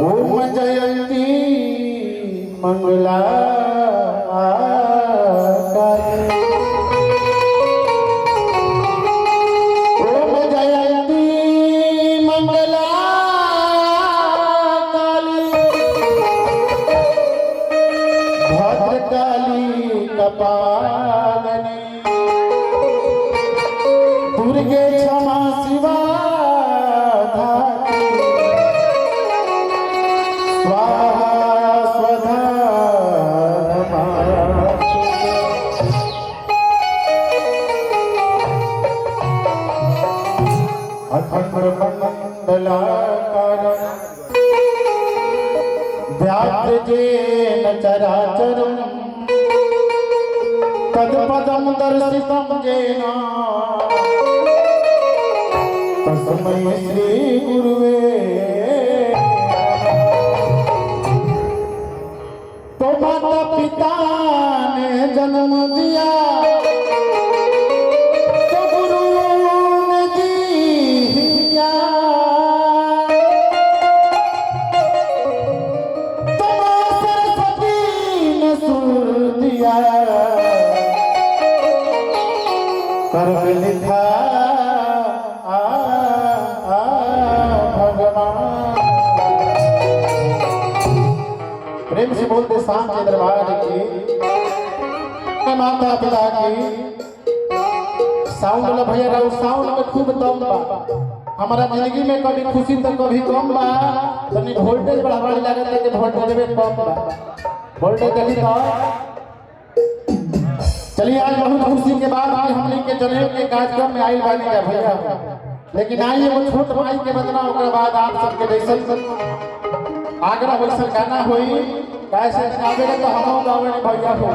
ओम जयंती मंगला ओम जयंती मंगला भद्रकाली कपालिनी दुर्गे क्षमा शिवा धात्री स्वाहा स्वधा अखंड मंडलाकारं व्याप्तेन चराचरं तत्पदं दर्शितं येन तस्मै श्री गुरुवे तो माता पिता ने जन्म दिया तो गुरु ने दिया तो मां सरस्वती ने सुर दिया कर्म लिखा प्रेम से बोलते सांचे दरबार की माता पिता की साउंड वाला भैया रहो साउंड में खूब दम बा हमारा जिंदगी में कभी खुशी तो कभी कम बा तनी वोल्टेज बढ़ावा लागत है कि वोल्टेज में कम बा वोल्टेज देखी तो चलिए आज बहुत खुशी के बाद आज हमने के जनेऊ के कार्यक्रम में आइल बानी का भैया लेकिन आइए वो छोट भाई के बदला ओकरा बाद आप सबके जैसे आगरा वैसा गाना होई कैसे गावेगा तो हम गावे भैया हो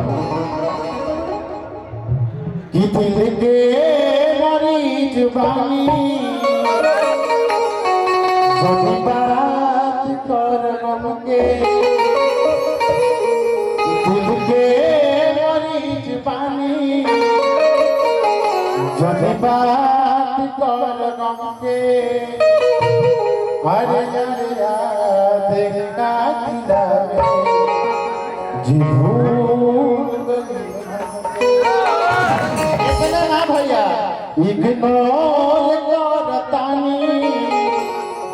कि दिल के मरीज बानी जब बात कर गम के दिल के मरीज बानी जब बात कर गम के हरे देखा दिलावे जी भूल गई ना भैया इग्नोर करतानी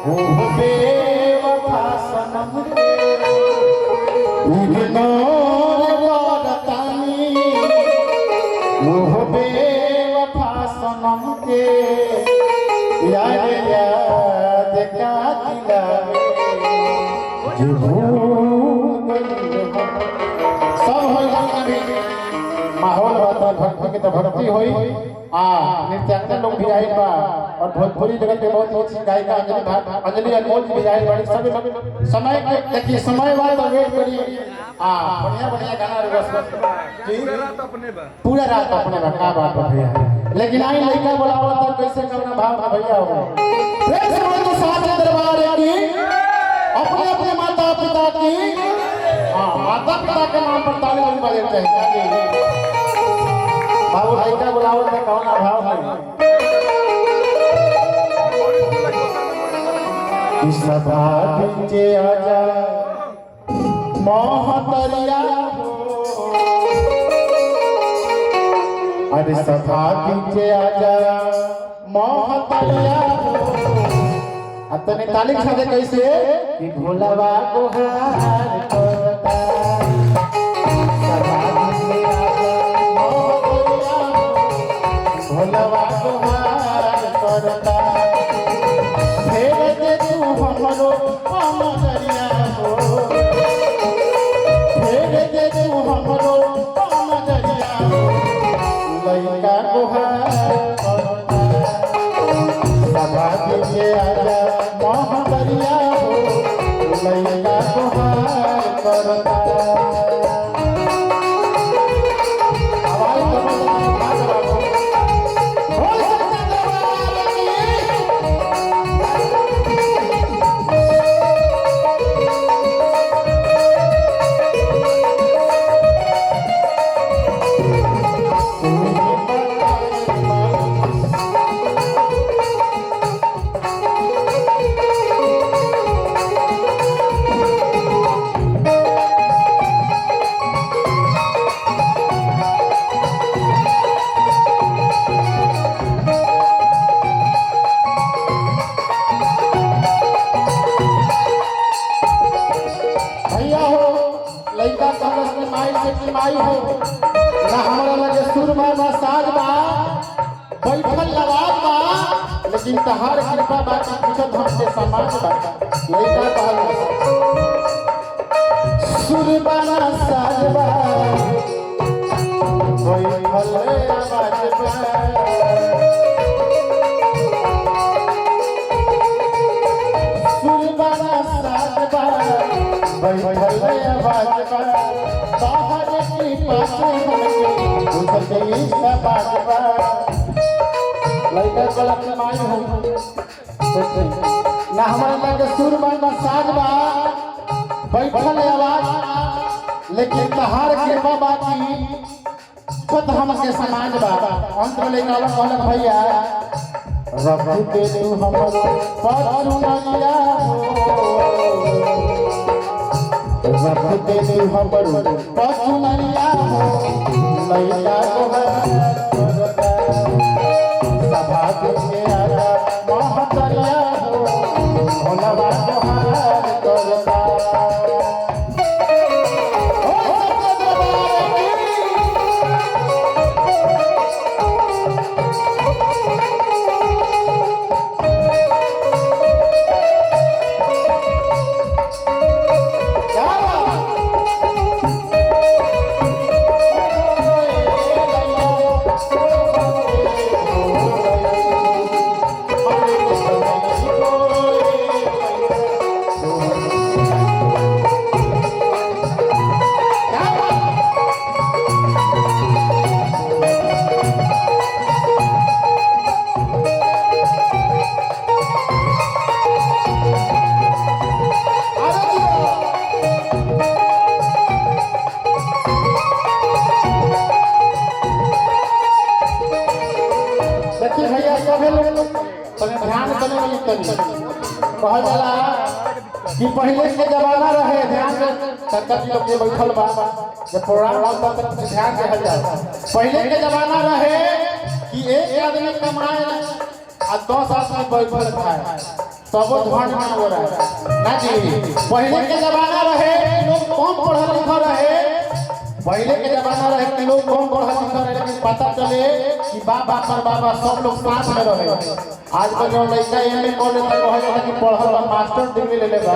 हो बेवफा सनम इग्नोर करतानी हो बेवफा सनम के याद याद का दिलावे माहौल भक्ति की तो भक्ति हुई नृत्यांगना लोग भी आए बा और भोजपुरी जगत के बहुत अच्छी गायिका अंजलि अनमोल भी आए बड़ी सब समय देखिए समय बाद वेट करी बढ़िया बढ़िया गाना जी पूरा रात अपने बा का बात भैया लेकिन आई लड़का बोलावा तो कैसे करना भाव भैया हो प्रेम से बोलो तो साथ दरबार की अपने अपने माता पिता की माता पिता के नाम पर ताली बजानी चाहिए बाबू भाई का बुलाओ तो कौन भाव है इस सभा पीछे आजा मोहतरिया हो अरे सभा पीछे आजा मोहतरिया हो तने ताली छाजे कैसे कि भोलावा को हार करता भोलावा को हार करता फेर दे तू हमरो अमरिया हो फेर दे तू हमरो अमरिया हो लइका को हार करता सभा के आजा मोहबरिया हो लइका को हार करता आवाज माई हो ना हमरा लगे सुरमा ना साज बा बैठल नवाज बा लेकिन तहार कृपा बा कि पूछत हमसे समाज बा लइका कहल सुरमा ना साज बा बैठल आवाज बा सुरमा ना साज बा बैठल आवाज बा बाहर की पासे हमके उठते समाज बा लइका गलत माई हो ना हमारे लगे सुर बा ना साज बा बैठल आवाज लेकिन तहार कृपा बा की खुद हमके समाज बा अंत में लइका कहलक भैया रखते तू हमर पचुनरिया हो रखते तू हमर पचुनरिया हो लइका सभा के आजा महतरिया हो भोलवा तोहार करता कहल जाला कि पहले के जमाना रहे ध्यान से संकट लोग के बैठल बा जब प्रोग्राम होता तो ध्यान से हट जाए पहले के जमाना रहे कि एक आदमी कमाए और 10 आदमी बैठल खाए सब धन हो रहा है ना जी पहले के जमाना रहे लोग कम पढ़ल लिखल रहे पहले के जमाना रहे कि लोग कम पढ़ल लिखल रहे लेकिन पता चले कि बाबा पर बाबा सब लोग साथ में रहे आज का जो लड़का एमए कॉलेज में कहे जाता कि पढ़ल मास्टर डिग्री ले लेगा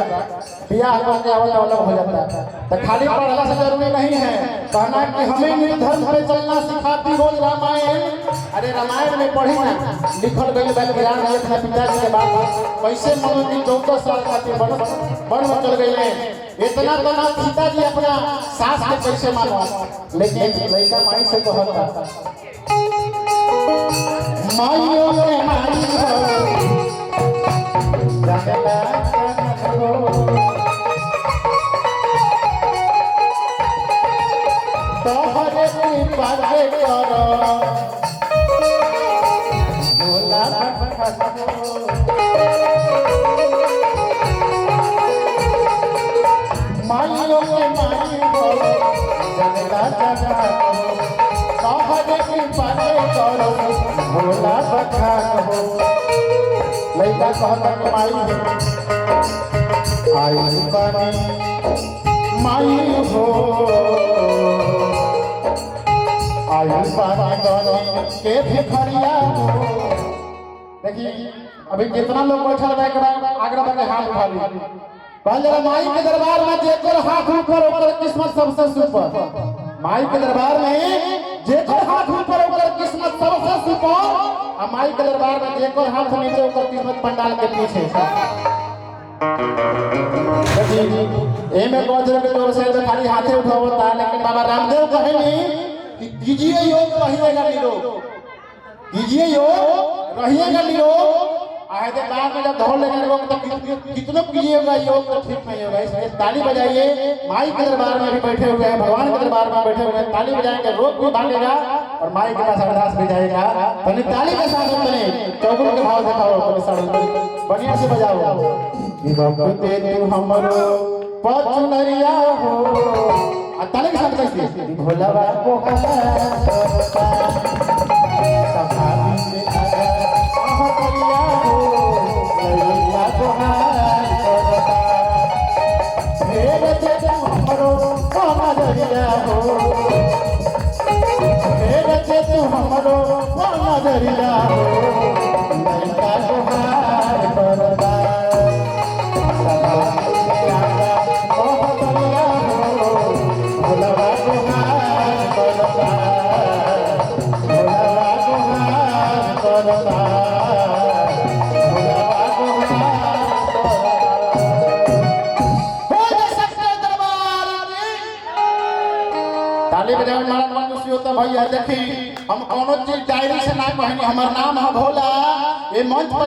बियाह करके आवत अलग हो जाता है तो खाली पढ़ला से जरूरी नहीं है कहना कि हमें निर्धर्म पे चलना सिखाती रोज रामायण अरे रामायण में पढ़ी ना लिखल गई बात ज्ञान है अपने पिताजी के बात कैसे मनोजी 14 साल खातिर वन में चल गए इतना तो ना पिताजी अपना सास के कैसे मानो लेकिन लड़का माई से कहता माइयों के माई हो जगला हो तोहरे कृपा से करो भोला माइयों के माई हो जगला हो तोहरे कृपा से करो भोला बखान हो लइका कहता कि माई आई पानी माई हो आई पानी गनी के भिखरिया हो देखिए अभी जितना लोग बैठल बा एक बार आग्रह बा के हाथ उठा ली पहले माई के दरबार में जेकर हाथ ऊपर ओकर किस्मत सबसे सुपर माई के दरबार में जेकर हाथ ऊपर ओकर किस्मत सबसे सुपर आ माई के दरबार में जेकर हाथ नीचे ओकर किस्मत पंडाल के पीछे एमे गोजर के तौर से खाली हाथे उठावता लेकिन बाबा रामदेव कहेनी कि कीजिए योग रहिएगा निरोग कीजिए योग रहिएगा निरोग आए थे बाद में जब धौल लेने लोग तो कितना कीजिएगा योग तो ठीक नहीं होगा इसलिए ताली बजाइए माई के दरबार में भी बैठे हुए हैं भगवान के दरबार में बैठे हुए हैं ताली बजाएंगे रोग भी भागेगा और माई के पास अरदास भी जाएगा तो ताली के साथ बने चौगुन के भाव दिखाओ बढ़िया से बजाओ भक्ते तू हमरो पचुनरिया हो ताली के साथ कैसे भोला बाबू हो सावरिया हो लड़का गुहार करता भोलवा गुहार करता भोलवा गुहार करता भोलवा गुहार ताली बजाओ महाराज मनुष्य होता भैया देखी हम कोनो चीज डायरी से ना कहनी हमर नाम है भोला ये मंच पर